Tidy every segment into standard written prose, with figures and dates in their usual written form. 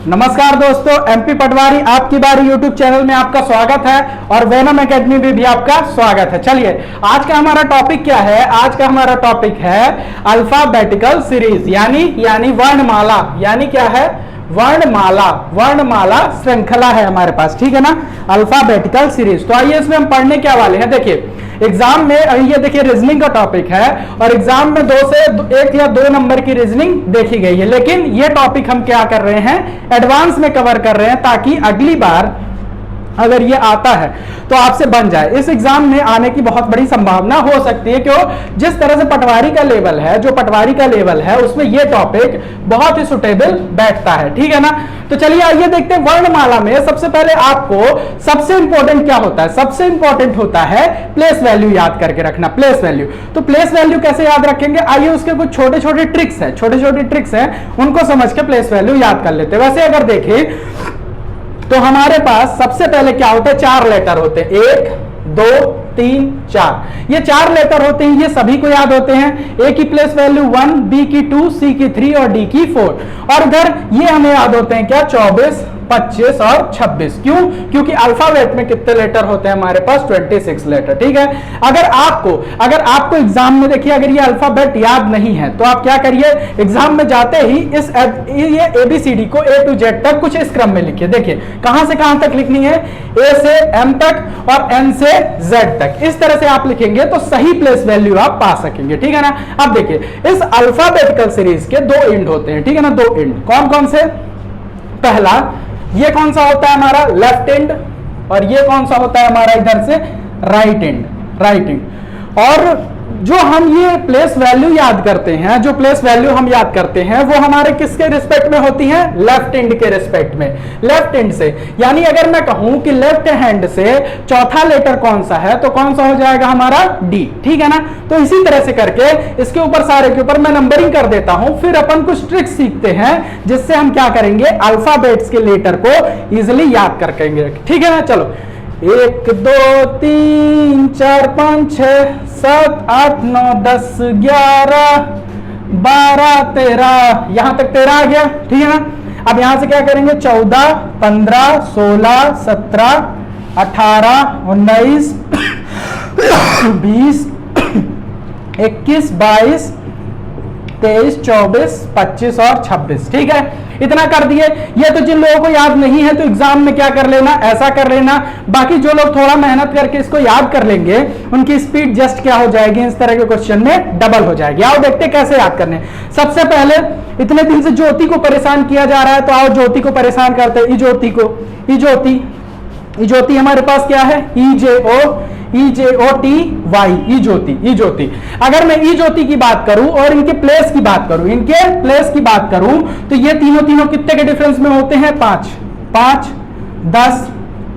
नमस्कार दोस्तों, एमपी पटवारी आपकी बारी यूट्यूब चैनल में आपका स्वागत है और वेनम एकेडमी में भी आपका स्वागत है। चलिए आज का हमारा टॉपिक क्या है? आज का हमारा टॉपिक है अल्फाबेटिकल सीरीज यानी वर्णमाला। यानी क्या है? वर्णमाला श्रृंखला है हमारे पास, ठीक है ना, अल्फाबेटिकल सीरीज। तो आइए इसमें हम पढ़ने क्या वाले हैं। देखिए एग्जाम में ये देखिए रीजनिंग का टॉपिक है और एग्जाम में 2 से 1 या 2 नंबर की रीजनिंग देखी गई है, लेकिन ये टॉपिक हम क्या कर रहे हैं, एडवांस में कवर कर रहे हैं ताकि अगली बार अगर ये आता है तो आपसे बन जाए। इस एग्जाम में आने की बहुत बड़ी संभावना हो सकती है, क्यों? जिस तरह से पटवारी का लेवल है, जो पटवारी का लेवल है उसमें ये टॉपिक बहुत ही सुटेबल बैठता है, ठीक है ना। तो चलिए आइए देखते हैं वर्णमाला में सबसे पहले आपको सबसे इंपॉर्टेंट क्या होता है। सबसे इंपॉर्टेंट होता है प्लेस वैल्यू याद करके रखना, प्लेस वैल्यू। तो प्लेस वैल्यू कैसे याद रखेंगे, आइए उसके कुछ छोटे छोटे ट्रिक्स हैं, उनको समझ के प्लेस वैल्यू याद कर लेते हैं। वैसे अगर देखें तो हमारे पास सबसे पहले क्या होता है, 4 लेटर होते हैं, 1 2 3 4। ये 4 लेटर होते हैं, ये सभी को याद होते हैं। ए की प्लेस वैल्यू 1, बी की 2, सी की 3 और डी की 4। और इधर ये हमें याद होते हैं क्या, 24 25 और 26। क्यों? क्योंकि अल्फाबेट में कितने लेटर होते हैं हमारे पास, 26 लेटर, ठीक है। अगर आपको एग्जाम में देखिए अगर ये अल्फाबेट याद नहीं है तो आप क्या करिए, एग्जाम में जाते ही ये ABCD को A to Z तक कुछ इस क्रम में लिखिए। देखिए कहां से कहां तक लिखनी है, A से M तक और N से Z तक। इस तरह से आप लिखेंगे तो सही प्लेस वैल्यू आप पा सकेंगे, ठीक है ना। अब देखिए इस अल्फाबेटिकल सीरीज के 2 एंड होते हैं, ठीक है ना, 2 एंड। कौन कौन से? पहला ये कौन सा होता है हमारा, लेफ्ट एंड, और ये कौन सा होता है हमारा इधर से, राइट एंड। और जो हम ये प्लेस वैल्यू याद करते हैं, वो हमारे किसके रिस्पेक्ट में होती है, लेफ्ट एंड के रिस्पेक्ट में, लेफ्ट एंड से। यानी अगर मैं कहूं कि लेफ्ट हैंड से चौथा लेटर कौन सा है तो कौन सा हो जाएगा हमारा, डी, ठीक है ना। तो इसी तरह से करके इसके ऊपर सारे के ऊपर मैं नंबरिंग कर देता हूं, फिर अपन कुछ ट्रिक्स सीखते हैं जिससे हम क्या करेंगे, अल्फाबेट्स के लेटर को इजिली याद कर पाएंगे, ठीक है ना। चलो 1 2 3 4 5 6 7 8 9 10 11 12 13, यहां तक 13 आ गया, ठीक है ना। अब यहां से क्या करेंगे, 14 15 16 17 18 19 20 21 22 23 24 25 और 26, ठीक है। इतना कर दिए। ये तो जिन लोगों को याद नहीं है तो एग्जाम में क्या कर लेना, ऐसा कर लेना। बाकी जो लोग थोड़ा मेहनत करके इसको याद कर लेंगे उनकी स्पीड जस्ट क्या हो जाएगी, इस तरह के क्वेश्चन में डबल हो जाएगी। आओ देखते कैसे याद करने। सबसे पहले इतने दिन से ज्योति को परेशान किया जा रहा है, तो आओ ज्योति को परेशान करते हैं। इज्योति हमारे पास क्या है, EJOTY, इज्योति। अगर मैं इज्योति की बात करूं और इनके प्लेस की बात करूं तो ये तीनों कितने के डिफरेंस में होते हैं, 5 5 10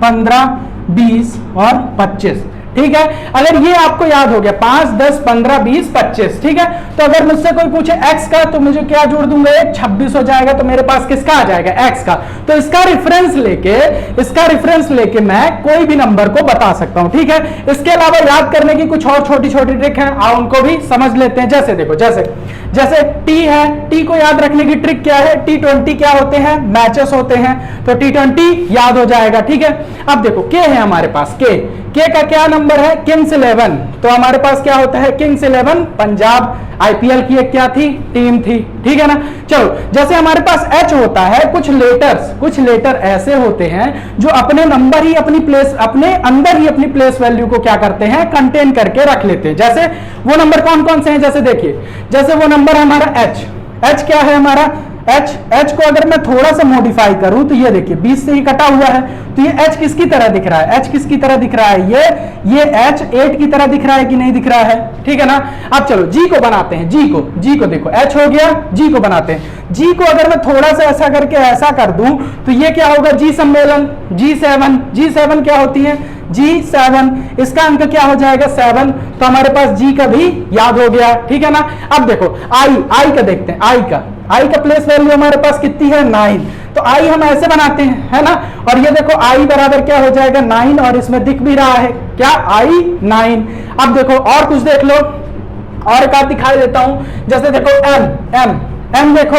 15 20 और 25, ठीक है। अगर ये आपको याद हो गया 5 10 15 20 25, ठीक है। तो अगर मुझसे कोई पूछे x का तो मुझे क्या जोड़ दूंगा, 26 हो जाएगा। तो मेरे पास किसका आ जाएगा, x का। तो इसका रेफरेंस लेके मैं कोई भी नंबर को बता सकता हूं, ठीक है। इसके अलावा याद करने की कुछ और छोटी छोटी ट्रिक है, आओ उनको भी समझ लेते हैं। जैसे देखो, जैसे टी है, टी को याद रखने की ट्रिक क्या है, T20 क्या होते हैं, मैचेस होते हैं, तो T20 याद हो जाएगा, ठीक है। अब देखो के है हमारे पास, के का क्या नंबर है, किंग्स 11। तो हमारे पास क्या होता है, किंग्स 11 पंजाब IPL की एक क्या थी, टीम थी, ठीक है ना। चलो जैसे हमारे पास H होता है, कुछ लेटर ऐसे होते हैं जो अपने नंबर ही अपने अंदर ही अपनी प्लेस वैल्यू को क्या करते हैं, कंटेन करके रख लेते हैं। जैसे वो नंबर कौन कौन से हैं, जैसे देखिए, जैसे वो नंबर हमारा H क्या है हमारा, H को अगर मैं थोड़ा सा मॉडिफाई करूं तो ये देखिए 20 से ही कटा हुआ है, तो ये H किसकी तरह दिख रहा है, H किसकी तरह दिख रहा है, ये H 8 की तरह दिख रहा है कि नहीं दिख रहा है, ठीक है ना। अब चलो G को बनाते हैं, G को देखो, H हो गया, G को बनाते हैं। G को अगर मैं थोड़ा सा ऐसा करके ऐसा कर दूं तो ये क्या होगा, G सम्मेलन, G7 क्या होती है, G7, इसका अंक क्या हो जाएगा, 7। तो हमारे पास G का भी याद हो गया, ठीक है ना। अब देखो I का देखते हैं, I का प्लेस वैल्यू हमारे पास कितनी है, 9। तो I हम ऐसे बनाते हैं, है ना। और ये देखो I बराबर क्या हो जाएगा, 9, और इसमें दिख भी रहा है क्या, I9। अब देखो और कुछ देख लो, और एक दिखाई देता हूं। जैसे देखो M देखो,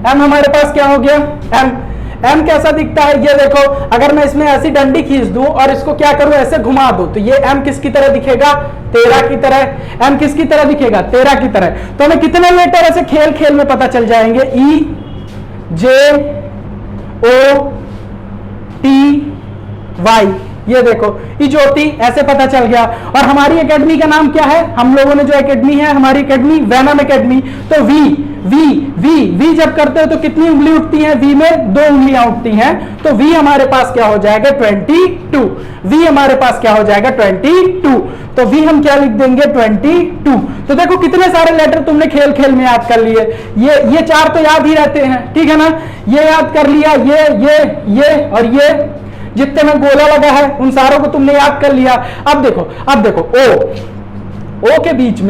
M हमारे पास क्या हो गया, m कैसा दिखता है, ये देखो, अगर मैं इसमें ऐसी डंडी खींच दूं और इसको क्या करूं, ऐसे घुमा दूं, तो ये m किसकी तरह दिखेगा, 13 की तरह। m किसकी तरह दिखेगा, 13 की तरह। तो हमें कितने लेटर ऐसे खेल खेल में पता चल जाएंगे, E J O T Y, ये देखो ई ज्योति, ऐसे पता चल गया। और हमारी एकेडमी का नाम क्या है, हम लोगों ने जो एकेडमी है हमारी एकेडमी वैनम एकेडमी। तो वी वी वी वी जब करते हो तो कितनी उंगली उठती है, वी में 2 उंगलियां उठती हैं, तो वी हमारे पास क्या हो जाएगा 22, वी हमारे पास क्या हो जाएगा 22, तो वी हम क्या लिख देंगे 22। तो देखो कितने सारे लेटर तुमने खेल खेल में याद कर लिए, ये 4 तो याद ही रहते हैं, ठीक है ना, ये याद कर लिया, ये और ये जितने में गोला लगा है उन सारों को तुमने याद कर लिया। अब देखो ओ के बीच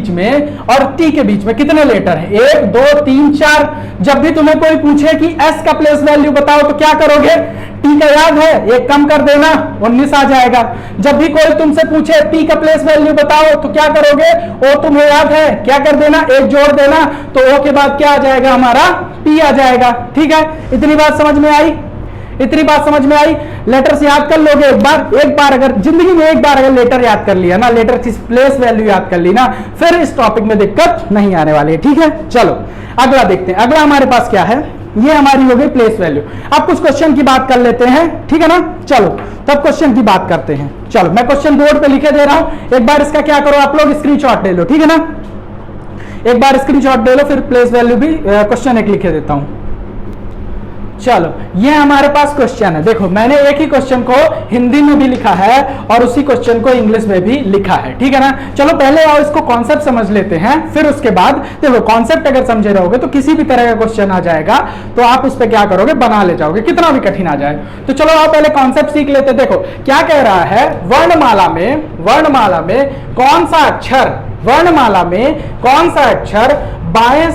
में और टी के बीच में कितने लेटर हैं, 1 2 3 4। जब भी तुम्हें कोई पूछे कि एस का प्लेस वैल्यू बताओ तो क्या करोगे, टी का याद है, एक कम कर देना 19 आ जाएगा। जब भी कोई तुमसे पूछे पी का प्लेस वैल्यू बताओ तो क्या करोगे, ओ तुम्हें याद है, क्या कर देना, एक जोड़ देना, तो ओ के बाद क्या आ जाएगा हमारा पी आ जाएगा। ठीक है, इतनी बात समझ में आई, लेटर्स याद कर लोगे एक बार अगर जिंदगी में एक बार अगर लेटर याद कर लिया ना, लेटर की प्लेस वैल्यू याद कर ली ना, फिर इस टॉपिक में दिक्कत नहीं आने वाली है। ठीक है, चलो अगला देखते हैं। अगला हमारे पास क्या है, ये हमारी हो गई प्लेस वैल्यू। अब कुछ क्वेश्चन की बात कर लेते हैं, ठीक है ना, चलो तब क्वेश्चन की बात करते हैं। चलो मैं क्वेश्चन बोर्ड पे लिखे दे रहा हूं, एक बार इसका क्या करो आप लोग स्क्रीनशॉट ले लो, ठीक है ना, एक बार स्क्रीनशॉट ले लो, फिर प्लेस वैल्यू भी क्वेश्चन एक लिखे देता हूं। चलो ये हमारे पास क्वेश्चन है, देखो मैंने एक ही क्वेश्चन को हिंदी में भी लिखा है और उसी क्वेश्चन को इंग्लिश में भी लिखा है, ठीक है ना। चलो पहले आओ इसको कॉन्सेप्ट समझ लेते हैं, फिर उसके बाद देखो कॉन्सेप्ट अगर समझे रहोगे तो किसी भी तरह का क्वेश्चन आ जाएगा तो आप उस पर क्या करोगे, बना ले जाओगे, कितना भी कठिन आ जाए। तो चलो आओ पहले कॉन्सेप्ट सीख लेते। देखो क्या कह रहा है, वर्णमाला में कौन सा अक्षर, वर्णमाला में कौन सा अक्षर बाएं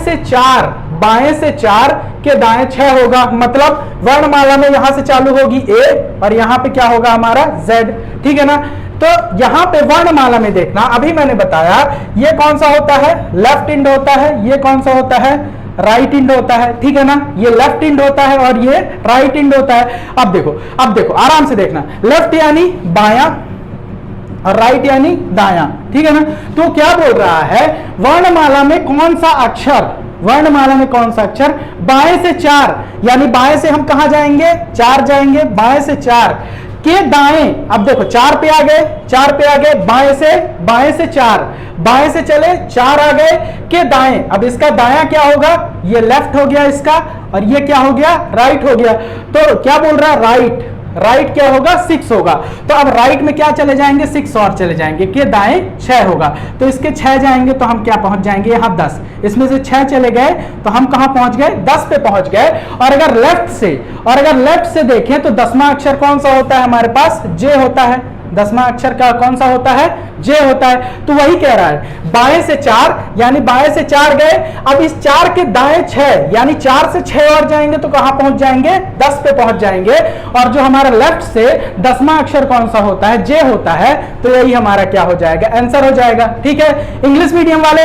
से 4 के दाएं 6 होगा। मतलब वर्णमाला में यहां से चालू होगी ए और यहां पे क्या होगा हमारा Z, ठीक है ना। तो यहां पे वर्णमाला में देखना, अभी मैंने बताया ये कौन सा होता है, लेफ्ट इंड होता है, ये कौन सा होता है, राइट इंड होता है, ठीक है ना, ये लेफ्ट इंड होता है और ये राइट इंड होता है। अब देखो आराम से देखना, लेफ्ट यानी बायां और राइट यानी दायां, ठीक है ना। तो क्या बोल रहा है, वर्णमाला में कौन सा अक्षर बाएं से 4, यानी बाएं से हम कहां जाएंगे, 4 जाएंगे, बाएं से 4 के दाएं। अब देखो 4 पे आ गए, बाएं से 4, बाएं से चले 4 आ गए के दाएं। अब इसका दायां क्या होगा, ये लेफ्ट हो गया इसका, और ये क्या हो गया, राइट हो गया। तो क्या बोल रहा है, राइट क्या होगा, 6 होगा। तो अब राइट में क्या चले जाएंगे, 6 और चले जाएंगे, के दाएं 6 होगा। तो इसके 6 जाएंगे तो हम क्या पहुंच जाएंगे, यहां 10, इसमें से 6 चले गए तो हम कहां पहुंच गए, 10 पे पहुंच गए। और अगर लेफ्ट से देखें तो 10वां अक्षर कौन सा होता है हमारे पास, जे होता है। 10वां अक्षर का कौन सा होता है, जे होता है। तो वही कह रहा है बाएं से 4, यानी बाएं से 4 गए, अब इस 4 के दाएं 6, यानी 4 से 6 और जाएंगे तो कहां पहुंच जाएंगे, 10 पे पहुंच जाएंगे। और जो हमारा लेफ्ट से 10वां अक्षर कौन सा होता है, जे होता है। तो यही हमारा क्या हो जाएगा, आंसर हो जाएगा। ठीक है, इंग्लिश मीडियम वाले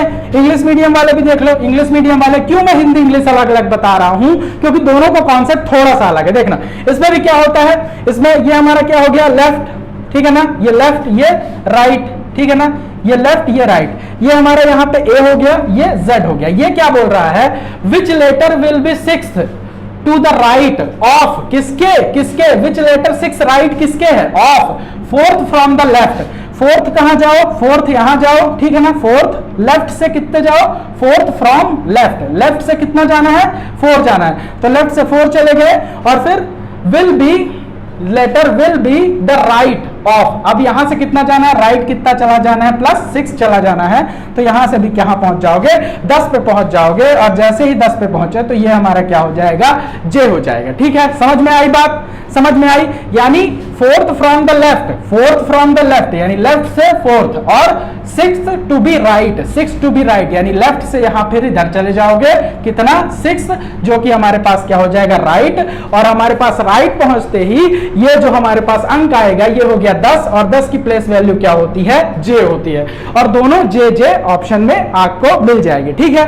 भी देख लो। इंग्लिश मीडियम वाले, क्यों मैं हिंदी इंग्लिश अलग अलग बता रहा हूं, क्योंकि दोनों का कॉन्सेप्ट थोड़ा सा अलग है। देखना इसमें भी क्या होता है, इसमें ये हमारा क्या हो गया, लेफ्ट, ठीक है ना, ये लेफ्ट ये राइट, ठीक है ना, ये लेफ्ट ये राइट, ये हमारा यहां पे ए हो गया, ये जेड हो गया। ये क्या बोल रहा है, which letter will be 6th to the right of, किसके विच लेटर 6 राइट किसके है, of 4th from the left. 4th कहां जाओ, 4th यहां जाओ, ठीक है ना, 4th लेफ्ट से कितने जाओ, 4th फ्रॉम लेफ्ट से कितना जाना है, 4 जाना है। तो लेफ्ट से 4 चले गए और फिर later will be the right off. अब यहां से कितना जाना है, राइट कितना चला जाना है, +6 चला जाना है। तो यहां से भी कहां पहुंच जाओगे, 10 पे पहुंच जाओगे। और जैसे ही 10 पे पहुंचे तो ये हमारा क्या हो जाएगा, जे हो जाएगा। ठीक है, समझ में आई बात, समझ में आई। यानी 4th फ्रॉम द लेफ्ट यानी लेफ्ट से 4th, और 6th टू बी राइट, यानी लेफ्ट से यहां फिर इधर चले जाओगे, कितना 6, जो कि हमारे पास क्या हो जाएगा, राइट। और हमारे पास राइट पहुंचते ही ये जो हमारे पास अंक आएगा ये हो गया 10, और 10 की प्लेस वैल्यू क्या होती है, जे होती है। और दोनों जे ऑप्शन में आपको मिल जाएगी। ठीक है,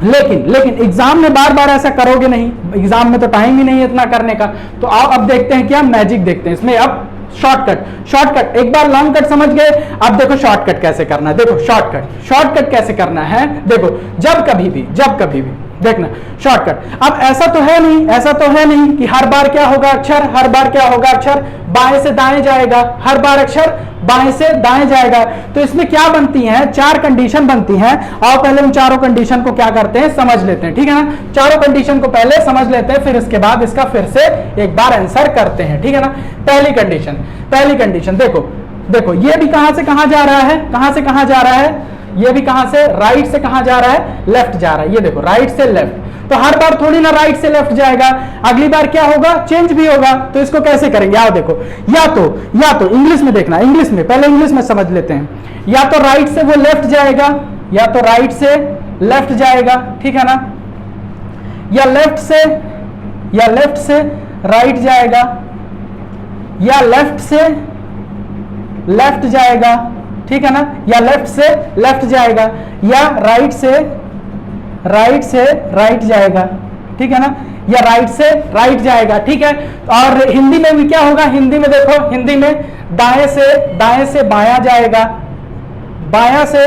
लेकिन एग्जाम में बार बार ऐसा करोगे नहीं, एग्जाम में तो टाइम ही नहीं है इतना करने का। तो आओ अब देखते हैं क्या, मैजिक देखते हैं इसमें। अब शॉर्टकट एक बार लॉन्ग कट समझ गए, अब देखो शॉर्टकट कैसे करना है। देखो शॉर्टकट कैसे करना है, देखो जब कभी भी देखना शॉर्टकट। अब ऐसा तो है नहीं कि हर बार क्या होगा अक्षर बाएं से दाएं जाएगा, हर बार अक्षर बाएं से दाएं जाएगा। तो इसमें क्या बनती हैं, 4 कंडीशन बनती हैं। और पहले उन चारों कंडीशन को क्या करते हैं, समझ लेते हैं, ठीक है ना। चारों कंडीशन को पहले समझ लेते हैं, फिर इसके बाद इसका फिर से एक बार आंसर करते हैं, ठीक है ना। पहली कंडीशन देखो ये भी कहां से कहां जा रहा है, ये भी कहां से, राइट से कहां जा रहा है, लेफ्ट जा रहा है। ये देखो राइट से लेफ्ट, तो हर बार थोड़ी ना राइट से लेफ्ट जाएगा, अगली बार क्या होगा, चेंज भी होगा। तो इसको कैसे करेंगे, आओ देखो, या तो इंग्लिश में देखना, पहले इंग्लिश में समझ लेते हैं। या तो राइट से वो लेफ्ट जाएगा, ठीक है ना, या लेफ्ट से राइट जाएगा, या लेफ्ट से लेफ्ट जाएगा, ठीक है ना, या लेफ्ट से लेफ्ट जाएगा, या राइट से राइट जाएगा, ठीक है ना, या राइट से राइट जाएगा, ठीक है। और हिंदी में भी क्या होगा, हिंदी में देखो, हिंदी में दाएं से बायां जाएगा, बायां से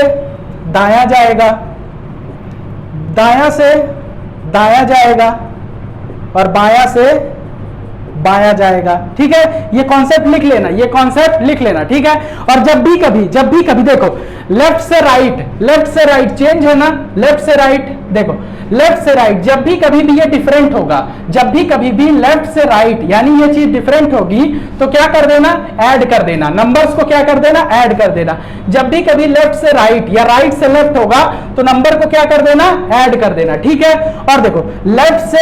दायां जाएगा, दायां से दायां जाएगा, और बायां से बायां जाएगा, ठीक है। ये कॉन्सेप्ट लिख लेना, ठीक है। और जब भी कभी देखो लेफ्ट से राइट चेंज है ना, लेफ्ट से राइट, देखो लेफ्ट से राइट जब भी कभी भी ये डिफरेंट होगा, जब भी कभी भी लेफ्ट से राइट यानी ये चीज डिफरेंट होगी, तो क्या कर देना, ऐड कर देना, नंबर्स को क्या कर देना, ऐड कर देना। जब भी कभी लेफ्ट से राइट या राइट से लेफ्ट होगा, तो नंबर को क्या कर देना, ऐड कर देना, ठीक है। और देखो लेफ्ट से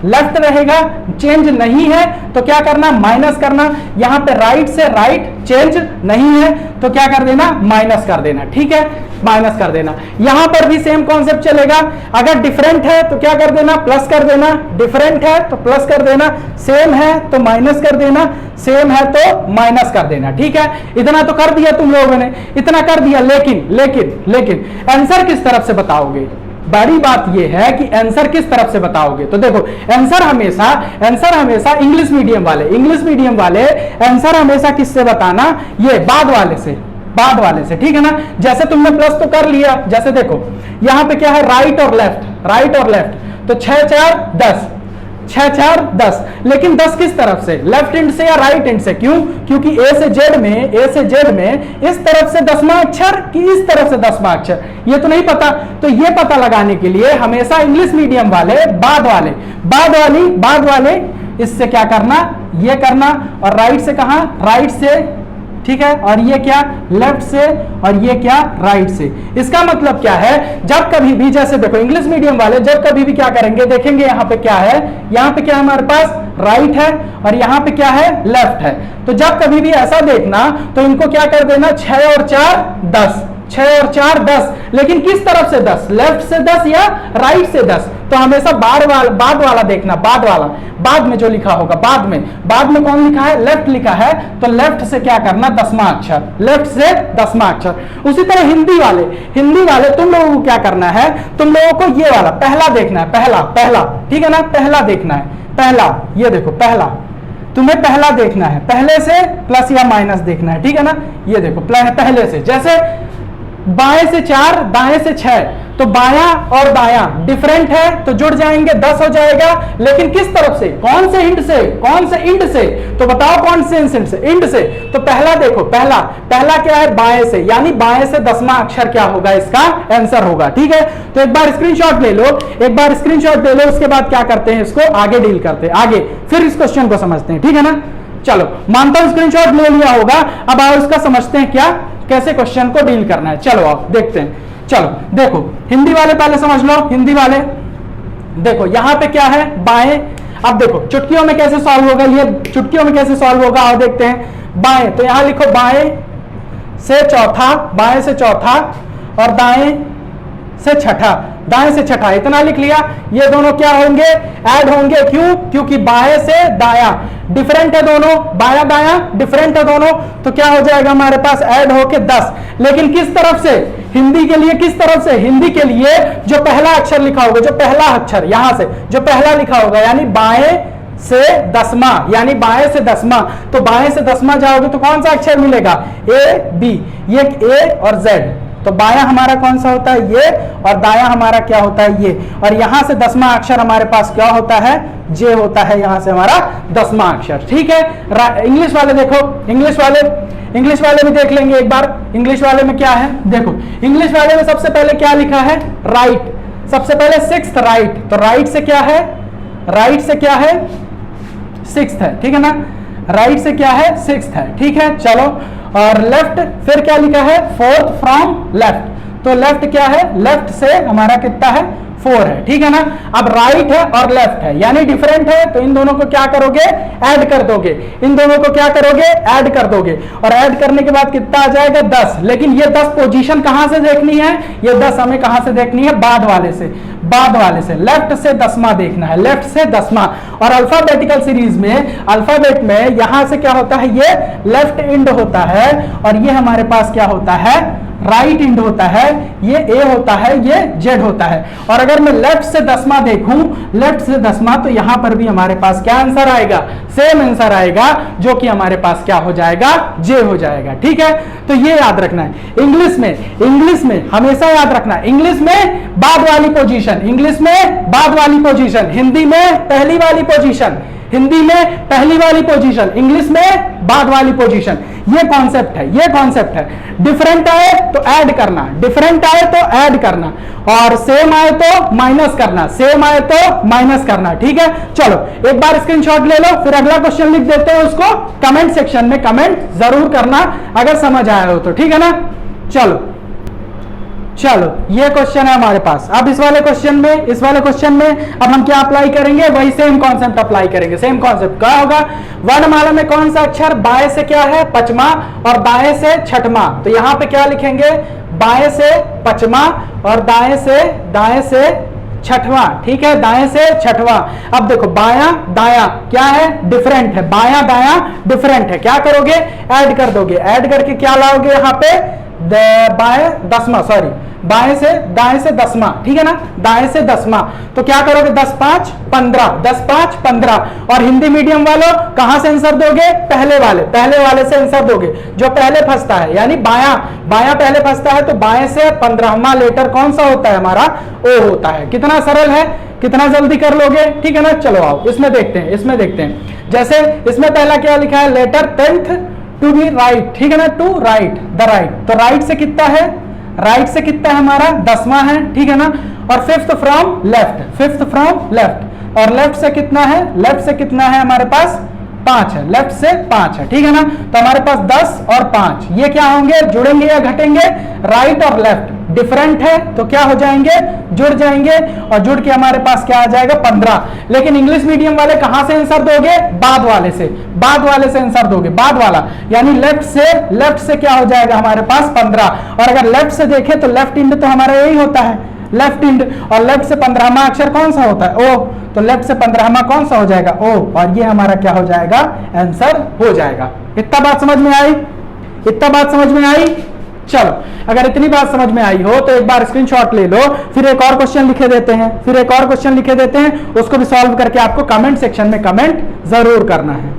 लेफ्ट रहेगा, चेंज नहीं है, तो क्या करना, माइनस करना। यहां पे राइट से राइट चेंज नहीं है, तो क्या कर देना, माइनस कर देना, ठीक है, माइनस कर देना। यहां पर भी सेम कॉन्सेप्ट चलेगा, अगर डिफरेंट है तो क्या कर देना, प्लस कर देना, डिफरेंट है तो प्लस कर देना, सेम है तो माइनस कर देना, सेम है तो माइनस कर देना, ठीक है। इतना तो कर दिया तुम लोगों ने, इतना कर दिया, लेकिन आंसर किस तरफ से बताओगे। बड़ी बात यह है कि आंसर किस तरफ से बताओगे। तो देखो आंसर हमेशा इंग्लिश मीडियम वाले आंसर हमेशा किससे बताना, ये बाद वाले से, ठीक है ना। जैसे तुमने प्लस तो कर लिया, जैसे देखो यहां पे क्या है, राइट और लेफ्ट, तो 6 4 10, लेकिन 10 किस तरफ से, लेफ्ट हैंड से या राइट हैंड से, क्यों, क्योंकि ए से जेड में इस तरफ से 10वां अक्षर कि इस तरफ से 10वां अक्षर, ये तो नहीं पता। तो ये पता लगाने के लिए हमेशा इंग्लिश मीडियम वाले बाद वाले इससे क्या करना, ये करना, और राइट से कहा, राइट से, ठीक है, और ये क्या, लेफ्ट से, और ये क्या, राइट से। इसका मतलब क्या है, जब कभी भी, जैसे देखो इंग्लिश मीडियम वाले जब कभी भी क्या करेंगे, देखेंगे यहाँ पे क्या है, यहाँ पे क्या हमारे पास राइट है, और यहाँ पे क्या है, लेफ्ट है। तो जब कभी भी ऐसा देखना, तो इनको क्या कर देना, 6 और 4 10, 6 और 4 10, लेकिन किस तरफ से 10, लेफ्ट से 10 या राइट से 10। तो हमेशा बाद वाला देखना, बाद में जो लिखा होगा, बाद में कौन लिखा है, लेफ्ट लिखा है, तो लेफ्ट से क्या करना, 10वां अक्षर, लेफ्ट से 10वां अक्षर। उसी तरह हिंदी वाले तुम लोगों को क्या करना है, तुम लोगों को ये वाला पहला देखना है, पहला, ठीक है ना, पहला देखना है, पहला, ये देखो पहला, तुम्हें पहला देखना है, पहले से प्लस या माइनस देखना है, ठीक है ना। ये देखो पहले से, जैसे बाएं से 4 दाएं से 6, तो बायां और दायां डिफरेंट है, तो जुड़ जाएंगे, 10 हो जाएगा। लेकिन किस तरफ से, कौन से इंड से, तो बताओ कौन से इंड से। तो पहला देखो, पहला क्या है, बाएं से, यानी बाएं से 10वां अक्षर क्या होगा, इसका आंसर होगा, ठीक है। तो एक बार स्क्रीनशॉट ले लो, उसके बाद क्या करते हैं, इसको आगे डील करते हैं, आगे फिर इस क्वेश्चन को समझते हैं, ठीक है ना। चलो मानता हूं स्क्रीनशॉट ले लिया होगा, अब आओ इसका समझते हैं क्या, कैसे क्वेश्चन को डील करना है। चलो आप देखते हैं, चलो देखो हिंदी वाले पहले समझ लो, हिंदी वाले देखो यहां पे क्या है, बाएं। अब देखो चुटकियों में कैसे सॉल्व होगा, ये चुटकियों में कैसे सॉल्व होगा, आओ देखते हैं। बाएं, तो यहां लिखो बाएं से चौथा, और दाएं से छठा, इतना लिख लिया। ये दोनों क्या होंगे, ऐड होंगे, क्यों, क्योंकि बाएं से दायां डिफरेंट है दोनों, बायां दायां डिफरेंट है दोनों, तो क्या हो जाएगा हमारे पास, ऐड होके 10। लेकिन किस तरफ से, हिंदी के लिए किस तरफ से, हिंदी के लिए जो पहला अक्षर लिखा होगा, जो पहला अक्षर यहां से जो पहला लिखा होगा, यानी बाएं से दसवां, यानी बाएं से दसवां, तो बाएं से दसवां जाओगे तो कौन सा अक्षर मिलेगा, ए बी, ये ए और जेड, तो बायां हमारा कौन सा होता है, ये, और दायां हमारा क्या होता है, ये, और यहां से दसवां अक्षर हमारे पास क्या होता है, जे होता है, यहां से हमारा दसवां अक्षर। ठीक है, इंग्लिश वाले देखो, इंग्लिश वाले भी देख लेंगे एक बार। इंग्लिश वाले में क्या है, देखो इंग्लिश वाले में सबसे पहले क्या लिखा है, राइट, सबसे पहले सिक्स्थ राइट, तो राइट से क्या है, राइट से क्या है, सिक्स्थ है, ठीक है ना, राइट से क्या है, सिक्स्थ है, ठीक है। चलो, और लेफ्ट फिर क्या लिखा है, फोर्थ फ्रॉम लेफ्ट, तो लेफ्ट क्या है, लेफ्ट से हमारा कितना है, 4 है, ठीक है ना। अब राइट है और लेफ्ट है, यानी डिफरेंट है, तो इन दोनों को क्या करोगे, ऐड कर दोगे, इन दोनों को क्या करोगे, ऐड कर दोगे, और ऐड करने के बाद कितना आ जाएगा, 10। लेकिन ये 10 पोजीशन कहां से देखनी है, ये 10 हमें कहां से देखनी है, बाद वाले से, बाद वाले से, लेफ्ट से दसवां देखना है, लेफ्ट से दसवां। और अल्फाबेटिकल सीरीज में, अल्फाबेट में यहां से क्या होता है, ये लेफ्ट इंड होता है, और ये हमारे पास क्या होता है, राइट इंड होता है, ये ए होता है, ये जेड होता है। और अगर मैं लेफ्ट से दसवां देखूं, लेफ्ट से दसवां, तो यहां पर भी हमारे पास क्या आंसर आएगा, सेम आंसर आएगा, जो कि हमारे पास क्या हो जाएगा, जे हो जाएगा। ठीक है, तो ये याद रखना है। इंग्लिश में हमेशा याद रखना, इंग्लिश में बाद वाली पोजीशन, इंग्लिश में बाद वाली पोजीशन, हिंदी में पहली वाली पोजीशन, हिंदी में पहली वाली पोजीशन, इंग्लिश में बाद वाली पोजीशन। ये कॉन्सेप्ट है, ये कॉन्सेप्ट है। डिफरेंट आए तो ऐड करना, डिफरेंट आए तो ऐड करना, और सेम आए तो माइनस करना, सेम आए तो माइनस करना। ठीक है, चलो एक बार स्क्रीनशॉट ले लो, फिर अगला क्वेश्चन लिख देते हैं, उसको कमेंट सेक्शन में कमेंट जरूर करना अगर समझ आया हो तो, ठीक है ना। चलो ये क्वेश्चन है हमारे पास। अब इस वाले क्वेश्चन में अब हम क्या अप्लाई करेंगे, वही सेम कॉन्सेप्ट अप्लाई करेंगे। सेम कॉन्सेप्ट क्या होगा, वर्णमाला में कौन सा अक्षर बाएं से क्या है, पचमा, और दाएं से छठवां, तो यहां पे क्या लिखेंगे, बाएं से पचमा और दाएं से छठवां। ठीक है, दाएं से छठवां। अब देखो बायां दायां क्या है, डिफरेंट है, बायां दायां डिफरेंट है, क्या करोगे, ऐड कर दोगे, ऐड करके क्या लाओगे यहाँ पे, बाएं दसवां, सॉरी बाएं से दाएं से दसवां, ठीक है ना, दाएं से दसवां, तो क्या करोगे, 10 5 15, 10 5 15। और हिंदी मीडियम वालों कहां से आंसर दोगे, पहले वाले से आंसर दोगे, जो पहले फंसता है, यानी बायां पहले फंसता है, तो बाएं से 15वां लेटर कौन सा होता है हमारा, ओ होता है। कितना सरल है, कितना जल्दी कर लोगे, ठीक है ना। चलो आओ इसमें देखते हैं, जैसे इसमें पहला क्या लिखा है, letter 10th to be right, ठीक है ना, टू राइट, द राइट, तो राइट से कितना है, राइट से कितना है हमारा, 10वां है, ठीक है ना। और फिफ्थ फ्रॉम लेफ्ट, और लेफ्ट से कितना है हमारे पास, 5 है, लेफ्ट से 5 है, ठीक है ना। तो हमारे पास 10 और 5 ये क्या होंगे, जुड़ेंगे या घटेंगे, राइट और लेफ्ट डिफरेंट है तो क्या हो जाएंगे, जुड़ जाएंगे, और जुड़ के हमारे पास क्या आ जाएगा, 15। लेकिन इंग्लिश मीडियम वाले कहां से आंसर दोगे, बाद वाले से आंसर दोगे, बाद वाला, यानी लेफ्ट से क्या हो जाएगा हमारे पास 15। और अगर लेफ्ट से देखें तो लेफ्ट इंड तो हमारा यही होता है, लेफ्ट इंड, और लेफ्ट से 15वां अक्षर कौन सा होता है, ओ, तो लेफ्ट से 15वां कौन सा हो जाएगा, ओ, और ये हमारा क्या हो जाएगा, आंसर हो जाएगा। इतना बात समझ में आई, चलो अगर इतनी बात समझ में आई हो तो एक बार स्क्रीनशॉट ले लो, फिर एक और क्वेश्चन लिखे देते हैं, उसको भी सॉल्व करके आपको कमेंट सेक्शन में कमेंट जरूर करना है।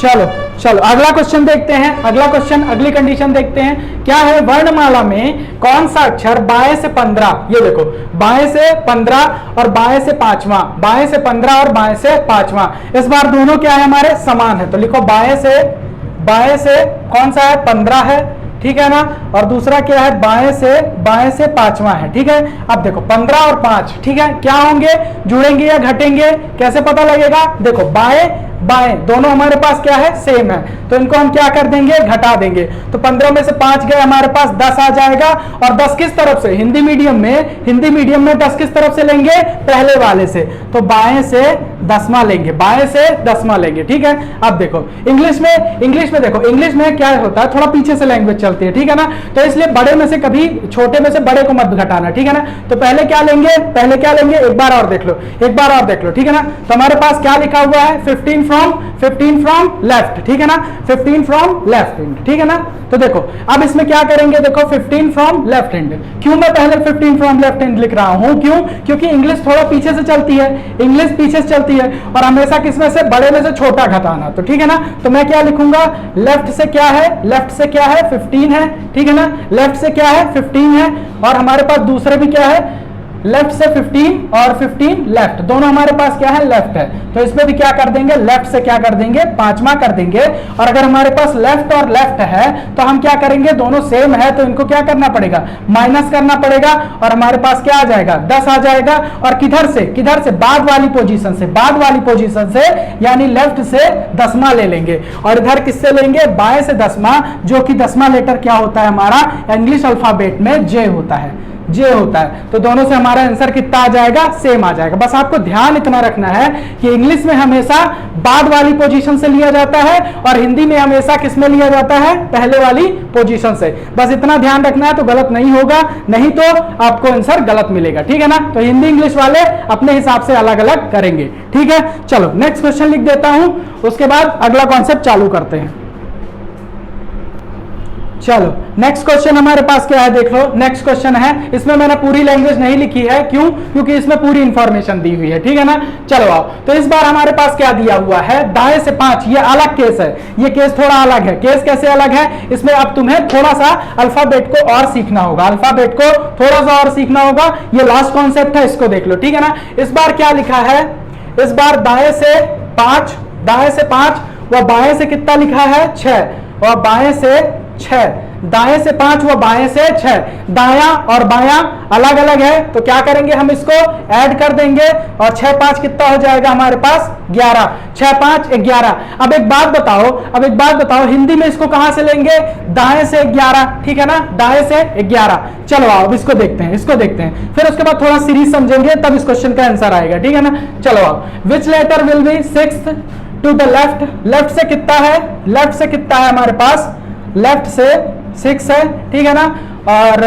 चलो अगला क्वेश्चन देखते हैं, अगली कंडीशन देखते हैं, क्या है, वर्णमाला में कौन सा अक्षर बाएं से 15, ये देखो बाएं से 15 और बाएं से 5वां, बाएं से 15 और बाएं से 5वां, इस बार दोनों क्या है हमारे समान है, तो लिखो बाएं से कौन सा है, 15 है, ठीक है ना, और दूसरा क्या है, बाएं से 5वां है, ठीक है। अब देखो 15 और 5, ठीक है, क्या होंगे, जुड़ेंगे या घटेंगे, कैसे पता लगेगा, देखो बाएं दोनों हमारे पास क्या है, सेम है, तो इनको हम क्या कर देंगे, घटा देंगे, तो 15 में से 5 गए, हमारे पास 10 आ जाएगा। और 10 किस तरफ से, हिंदी मीडियम में 10 किस तरफ से लेंगे, पहले वाले से, तो बाएं से 10वां लेंगे, ठीक है। अब देखो इंग्लिश में देखो, इंग्लिश में क्या होता है, थोड़ा पीछे से लैंग्वेज चलती है, ठीक है ना, तो इसलिए बड़े में से कभी छोटे में से बड़े को मत घटाना, ठीक है ना। तो पहले क्या लेंगे, एक बार और देख लो, ठीक है ना। तो हमारे पास क्या लिखा हुआ है, 15 फ्रॉम लेफ्ट, ठीक है ना, 15 फ्रॉम लेफ्ट हैंड, ठीक है ना। तो देखो अब इसमें क्या करेंगे, देखो 15 फ्रॉम लेफ्ट हैंड, क्यों मैं पहले 15 फ्रॉम लेफ्ट हैंड लिख रहा हूं, क्यों, क्योंकि इंग्लिश थोड़ा पीछे से चलती है, इंग्लिश पीछे से चलती है और हमेशा किसमें से, बड़े में से छोटा घटाना, तो ठीक है ना। तो मैं क्या लिखूंगा, लेफ्ट से क्या है, लेफ्ट से क्या है 15 है, ठीक है ना, लेफ्ट से क्या है 15 है और हमारे पास दूसरे भी क्या है, लेफ्ट से 15 और 15 लेफ्ट, दोनों हमारे पास क्या है, लेफ्ट है। तो इसमें भी क्या कर देंगे, लेफ्ट से क्या कर देंगे, पांचवा कर देंगे। और अगर हमारे पास लेफ्ट और लेफ्ट है तो हम क्या करेंगे, दोनों सेम है तो इनको क्या करना पड़ेगा, माइनस करना पड़ेगा और हमारे पास क्या आ जाएगा, 10 आ जाएगा। और किधर से, किधर से, बाद वाली पोजीशन से, बाद वाली पोजीशन से, यानी लेफ्ट से 10वां ले लेंगे और इधर किससे लेंगे, बाएं से 10वां, जो कि 10वां लेटर क्या होता है हमारा, इंग्लिश अल्फाबेट में जे होता है, जे होता है। तो दोनों से हमारा आंसर कितना आ जाएगा, सेम आ जाएगा। बस आपको ध्यान इतना रखना है कि इंग्लिश में हमेशा बाद वाली पोजीशन से लिया जाता है और हिंदी में हमेशा किस में लिया जाता है, पहले वाली पोजीशन से। बस इतना ध्यान रखना है तो गलत नहीं होगा, नहीं तो आपको आंसर गलत मिलेगा, ठीक है ना। तो हिंदी इंग्लिश वाले अपने हिसाब से अलग अलग करेंगे, ठीक है। चलो नेक्स्ट क्वेश्चन लिख देता हूं, उसके बाद अगला कॉन्सेप्ट चालू करते हैं। चलो नेक्स्ट क्वेश्चन हमारे पास क्या है, देख लो नेक्स्ट क्वेश्चन है, इसमें मैंने पूरी लैंग्वेज नहीं लिखी है, क्यों, क्योंकि इसमें पूरी इंफॉर्मेशन दी हुई है, ठीक है ना। चलो आओ, तो इस बार हमारे पास क्या दिया हुआ है, दाएं से 5, ये अलग केस है, ये केस थोड़ा अलग है। केस कैसे अलग है, इसमें अब तुम्हें थोड़ा सा अल्फाबेट को और सीखना होगा, अल्फाबेट को थोड़ा सा और सीखना होगा। ये लास्ट कॉन्सेप्ट है, इसको देख लो, ठीक है ना। इस बार क्या लिखा है, इस बार दाएं से 5, दाएं से 5 व बाएं से कितना लिखा है, 6 और बाएं से 6, दाएं से 5 व बाएं से 6, दायां और बायां अलग अलग है तो क्या करेंगे, हम इसको ऐड कर देंगे और 6 5 कितना हो जाएगा हमारे पास 11, 6 5 11। अब एक बात बताओ, अब एक बात बताओ, हिंदी में इसको कहां से लेंगे, दाएं से 11, ठीक है ना, दाएं से 11। चलो आओ अब इसको देखते हैं, इसको देखते हैं, फिर उसके बाद थोड़ा सीरीज समझेंगे तब इस क्वेश्चन का आंसर आएगा, ठीक है ना। चलो आओ, which letter will be 6th to the left, left से कितना है, लेफ्ट से कितना है हमारे पास, लेफ्ट से 6 है, ठीक है ना, और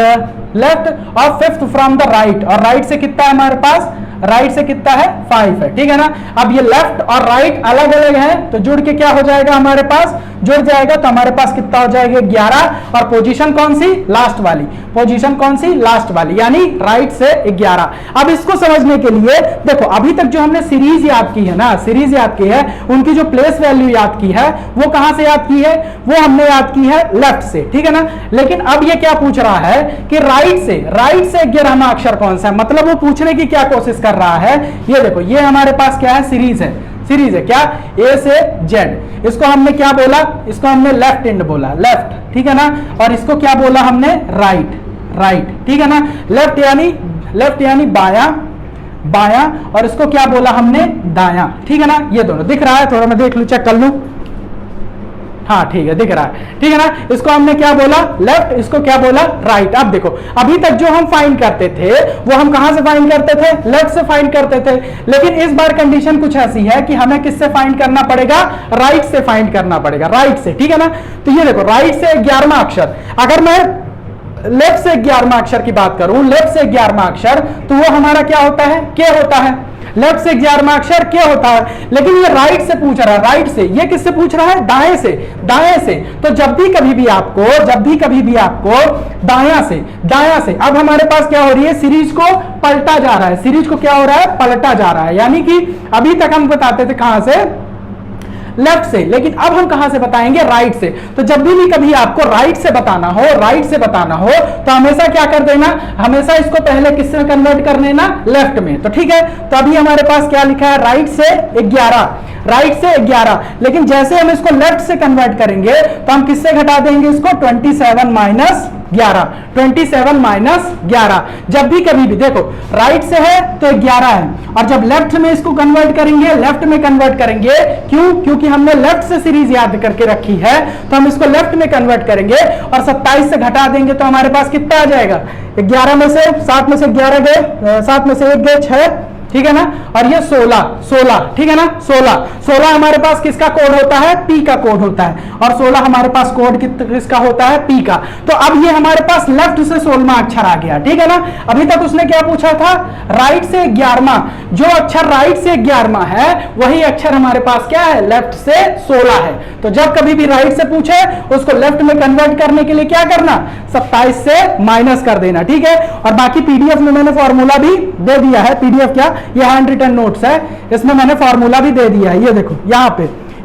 लेफ्ट और 5th फ्रॉम द राइट, और राइट से कितना है हमारे पास, राइट से कितना है 5 है, ठीक है ना। अब ये लेफ्ट और राइट अलग अलग है तो जुड़ के क्या हो जाएगा हमारे पास, जुड़ जाएगा तो हमारे पास कितना हो जाएगा 11 और पोजीशन कौन सी, लास्ट वाली, पोजीशन कौन सी, लास्ट वाली, यानी राइट से 11। अब इसको समझने के लिए देखो, अभी तक जो हमने सीरीज याद की है ना, सीरीज याद की है, उनकी जो प्लेस वैल्यू याद की है वो कहां से याद की है, वो हमने याद की है लेफ्ट से, ठीक है ना। लेकिन अब ये क्या पूछ रहा है कि राइट से 11वां अक्षर कौन सा है, मतलब वो पूछने की क्या कोशिश कर रहा है। ये देखो, ये हमारे पास क्या है, सीरीज है, सीरीज है क्या, ए से जेड। इसको हमने क्या बोला, इसको हमने लेफ्ट हैंड बोला, लेफ्ट, ठीक है ना, और इसको क्या बोला हमने, राइट, राइट, ठीक है ना। लेफ्ट यानी बायां, बायां, और इसको क्या बोला हमने, दायां, ठीक है ना। ये दोनों दिख रहा है, थोड़ा मैं देख लूं, चेक कर लूं, हाँ ठीक है दिख रहा है, ठीक है ना। इसको हमने क्या बोला, लेफ्ट, इसको क्या बोला, राइट। अब देखो, अभी तक जो हम फाइंड करते थे वो हम कहां से फाइंड करते थे, लेफ्ट से फाइंड करते थे, लेकिन इस बार कंडीशन कुछ ऐसी है कि हमें किससे फाइंड करना पड़ेगा, राइट से फाइंड करना पड़ेगा, राइट से, ठीक है ना। तो ये देखो, राइट से 11वां अक्षर, अगर मैं लेफ्ट से 11वां अक्षर की बात करूं, लेफ्ट से 11वां अक्षर, तो वो हमारा क्या होता है, क्या होता है, लेफ्ट से 11वां अक्षर क्या होता है। लेकिन ये राइट से पूछ रहा है, राइट से, ये किससे पूछ रहा है, दाएं से, दाएं से। तो जब भी कभी भी आपको दायां से, दायां से, अब हमारे पास क्या हो रही है, सीरीज को पलटा जा रहा है, सीरीज को क्या हो रहा है, पलटा जा रहा है। यानी कि अभी तक हम बताते थे कहां से, लेफ्ट से, लेकिन अब हम कहां से बताएंगे, राइट से। तो जब भी कभी आपको राइट से बताना हो, राइट से बताना हो, तो हमेशा क्या कर देना, हमेशा इसको पहले किससे कन्वर्ट कर लेना, लेफ्ट में। तो ठीक है, तो अभी हमारे पास क्या लिखा है, राइट से 11, राइट से 11। लेकिन जैसे हम इसको लेफ्ट से कन्वर्ट करेंगे तो हम किससे घटा देंगे इसको, 27 माइनस 11, 27 माइनस 11। जब भी कभी भी देखो, राइट से है तो 11 है, और जब लेफ्ट में इसको कन्वर्ट करेंगे, लेफ्ट में कन्वर्ट करेंगे, क्यों, क्योंकि हमने लेफ्ट से सीरीज याद करके रखी है, तो हम इसको लेफ्ट में कन्वर्ट करेंगे और 27 से घटा देंगे तो हमारे पास कितना आ जाएगा, 11 में से 7 में से 11 गए, 7 में से 1 गए 6, ठीक है ना, और ये 16, ठीक है ना, 16 हमारे पास किसका कोड होता है, पी का कोड होता है, और 16 हमारे पास कोड किसका होता है, पी का। तो अब ये हमारे पास लेफ्ट से 16वां अक्षर आ गया, ठीक है ना। अभी तक उसने क्या पूछा था, राइट से 11वां, जो अक्षर राइट से 11वां है वही अक्षर हमारे पास क्या है, लेफ्ट से 16 है। तो जब कभी भी राइट से पूछे उसको लेफ्ट में कन्वर्ट करने के लिए क्या करना, 27 से माइनस कर देना, ठीक है। और बाकी पीडीएफ में मैंने फॉर्मूला भी दे दिया है, पीडीएफ क्या, ये हैंड रिटन नोट्स है, इसमें मैंने फॉर्मूला भी दे दिया है, ये देखो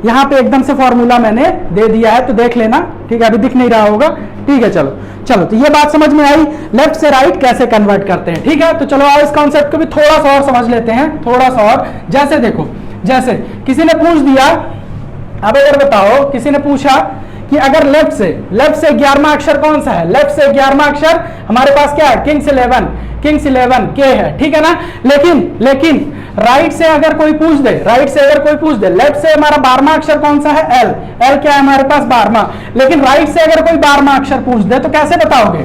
यहाँ पे एकदम से फॉर्मूला मैंने दे दिया है, तो देख लेना, ठीक है। अभी दिख नहीं रहा होगा, ठीक है। चलो तो ये बात समझ में आई, लेफ्ट से राइट कैसे कन्वर्ट करते हैं, ठीक है। तो चलो आओ इस कॉन्सेप्ट को भी थोड़ा सा और समझ लेते हैं, थोड़ा सा और। जैसे देखो, जैसे किसी ने पूछ दिया, अब अगर बताओ किसी ने पूछा कि अगर लेफ्ट से 11वां अक्षर कौन सा है, लेफ्ट से 11वां अक्षर हमारे पास क्या है, किंग्स 11 के है, ठीक है ना। लेकिन राइट से अगर कोई पूछ दे, लेफ्ट से हमारा 12वां अक्षर कौन सा है, एल क्या है हमारे पास 12वां, लेकिन राइट से अगर कोई 12वां अक्षर पूछ दे तो कैसे बताओगे।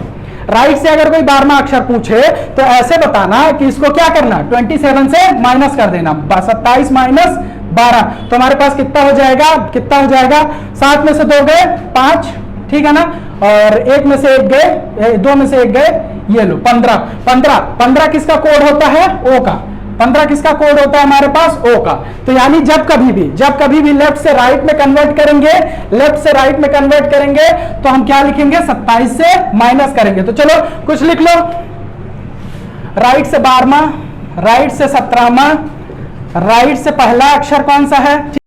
राइट से अगर कोई 12वां अक्षर पूछे तो ऐसे बताना कि इसको क्या करना, 27 से माइनस कर देना, 27 माइनस 12, तो हमारे पास कितना हो जाएगा, 7 में से 2 गए 5, ठीक है ना, और 1 में से 1 गए, 2 में से 1 गए, ये लो 15 किसका कोड होता है, ओ का। 15 किसका कोड होता है हमारे पास, ओ का। तो यानी जब कभी भी लेफ्ट से राइट में कन्वर्ट करेंगे, तो हम क्या लिखेंगे, 27 से माइनस करेंगे। तो चलो कुछ लिख लो, राइट से 12वां, राइट से 17वां, राइट से पहला अक्षर कौन सा है,